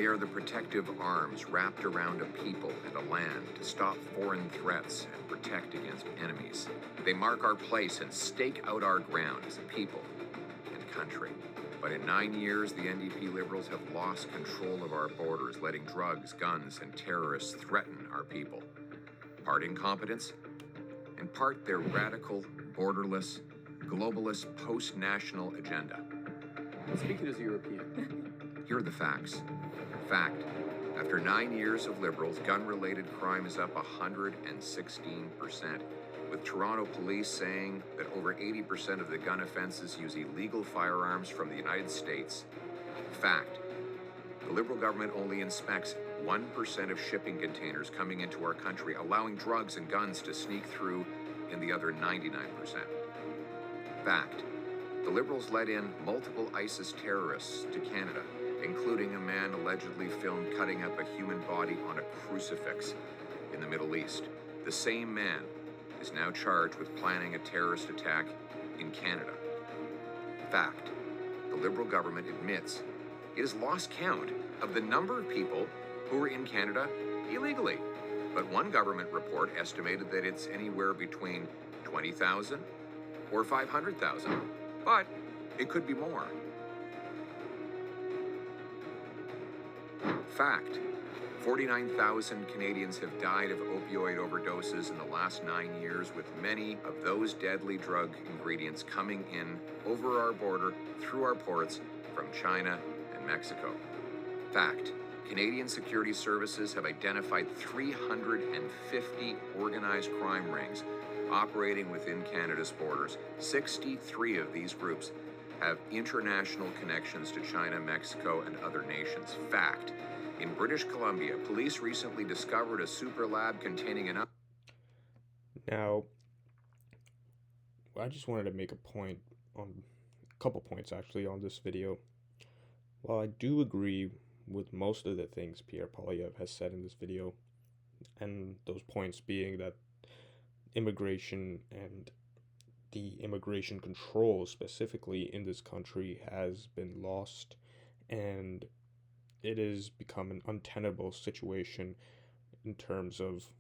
They are the protective arms wrapped around a people and a land to stop foreign threats and protect against enemies. They mark our place and stake out our ground as a people and country. But in 9 years, the NDP Liberals have lost control of our borders, letting drugs, guns, and terrorists threaten our people. Part incompetence, in part their radical, borderless, globalist, post-national agenda. Speaking as a European. Here are the facts. Fact, after 9 years of Liberals, gun-related crime is up 116%, with Toronto police saying that over 80% of the gun offenses use illegal firearms from the United States. Fact, the Liberal government only inspects 1% of shipping containers coming into our country, allowing drugs and guns to sneak through in the other 99%. Fact, the Liberals let in multiple ISIS terrorists to Canada, including a man allegedly filmed cutting up a human body on a crucifix in the Middle East. The same man is now charged with planning a terrorist attack in Canada. Fact, the Liberal government admits it has lost count of the number of people who are in Canada illegally. But one government report estimated that it's anywhere between 20,000 or 500,000. But it could be more. Fact, 49,000 Canadians have died of opioid overdoses in the last 9 years, with many of those deadly drug ingredients coming in over our border through our ports from China and Mexico. Fact, Canadian security services have identified 350 organized crime rings operating within Canada's borders. 63 of these groups have international connections to China, Mexico, and other nations. Fact, in British Columbia, police recently discovered a super lab containing enough. Now, I just wanted to make a couple points actually on this video. While I do agree with most of the things Pierre Poilievre has said in this video, and those points being that immigration and the immigration control specifically in this country has been lost, and it has become an untenable situation in terms of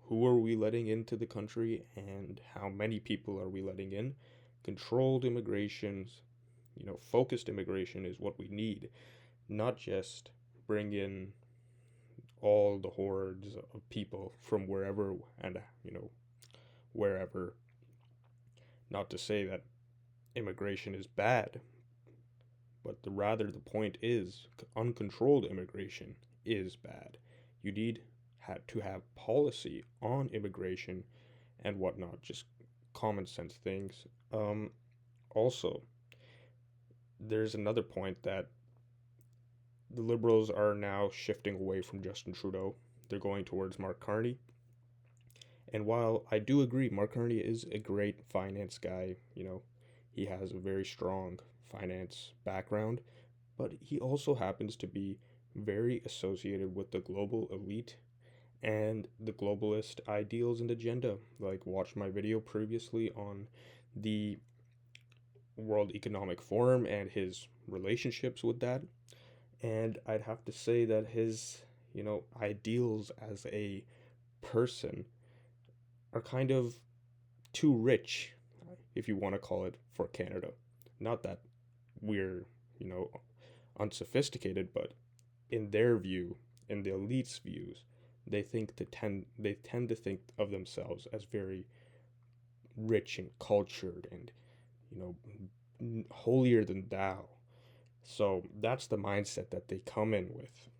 who are we letting into the country and how many people are we letting in. Controlled immigrations, focused immigration is what we need, not just bring in all the hordes of people from wherever and wherever. Not to say that immigration is bad, but rather the point is uncontrolled immigration is bad. You need to have policy on immigration and whatnot, just common sense things. Also, there's another point that the Liberals are now shifting away from Justin Trudeau. They're going towards Mark Carney. And while I do agree, Mark Carney is a great finance guy, he has a very strong finance background, but he also happens to be very associated with the global elite and the globalist ideals and agenda. Like, watch my video previously on the World Economic Forum and his relationships with that. And I'd have to say that his, ideals as a person are kind of too rich, if you want to call it, for Canada. Not that we're, unsophisticated, but in their view, in the elite's views, they tend to think of themselves as very rich and cultured and, holier than thou. So that's the mindset that they come in with.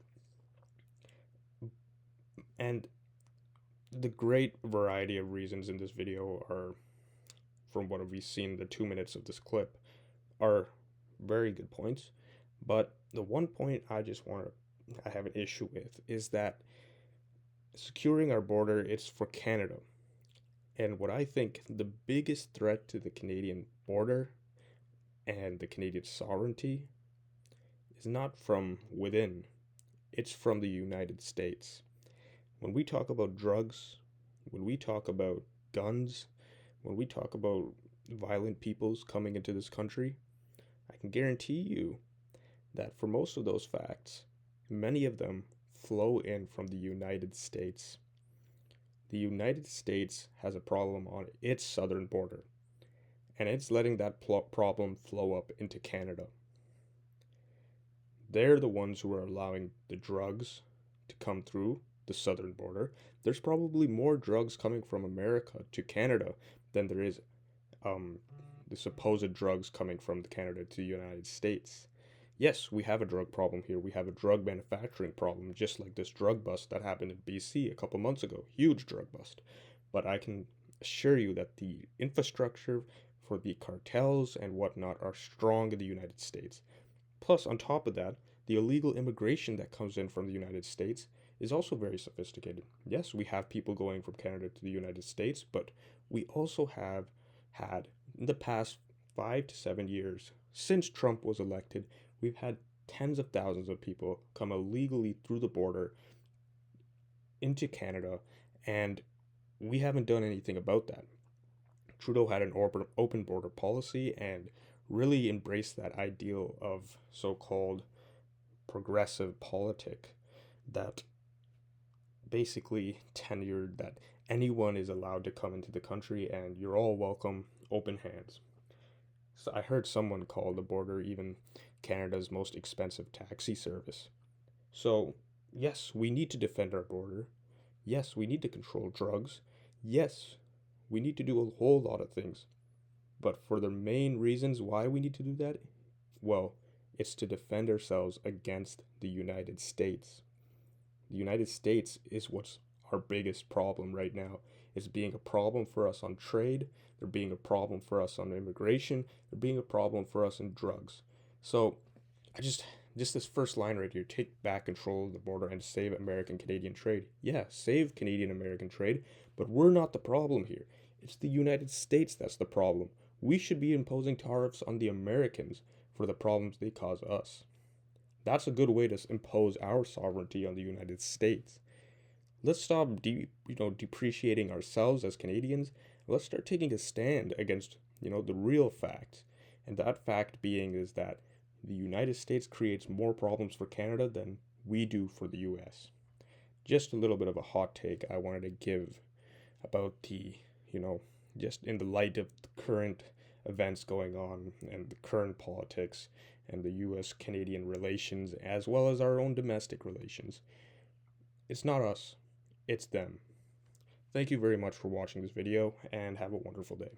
And the great variety of reasons in this video are, from what we've seen, the 2 minutes of this clip, are very good points. But the one point I have an issue with is that securing our border, it's for Canada. And what I think the biggest threat to the Canadian border and the Canadian sovereignty is not from within, it's from the United States. When we talk about drugs, when we talk about guns, when we talk about violent peoples coming into this country, I can guarantee you that for most of those facts, many of them flow in from the United States. The United States has a problem on its southern border, and it's letting that problem flow up into Canada. They're the ones who are allowing the drugs to come through the southern border. There's probably more drugs coming from America to Canada than there is um, the supposed drugs coming from Canada to the United States. Yes, we have a drug problem here. We have a drug manufacturing problem, just like this drug bust that happened in BC a couple months ago. Huge drug bust. But I can assure you that the infrastructure for the cartels and whatnot are strong in the United States. Plus, on top of that, the illegal immigration that comes in from the United States is also very sophisticated. Yes, we have people going from Canada to the United States, but we also have had, in the past 5 to 7 years, since Trump was elected, we've had tens of thousands of people come illegally through the border into Canada, and we haven't done anything about that. Trudeau had an open border policy and really embraced that ideal of so-called progressive politic that basically tenured that anyone is allowed to come into the country and you're all welcome, open hands. So I heard someone call the border even Canada's most expensive taxi service. So, yes, we need to defend our border. Yes, we need to control drugs. Yes, we need to do a whole lot of things. But for the main reasons why we need to do that, well, it's to defend ourselves against the United States. The United States is what's our biggest problem right now. It's being a problem for us on trade, they're being a problem for us on immigration, they're being a problem for us in drugs. So I just this first line right here, take back control of the border and save American Canadian trade. Yeah, save Canadian American trade, but we're not the problem here. It's the United States that's the problem. We should be imposing tariffs on the Americans for the problems they cause us. That's a good way to impose our sovereignty on the United States. Let's stop depreciating ourselves as Canadians. Let's start taking a stand against, the real facts. And that fact being is that the United States creates more problems for Canada than we do for the US. Just a little bit of a hot take I wanted to give about just in the light of the current events going on and the current politics and the US Canadian relations as well as our own domestic relations. It's not us, it's them. Thank you very much for watching this video and have a wonderful day.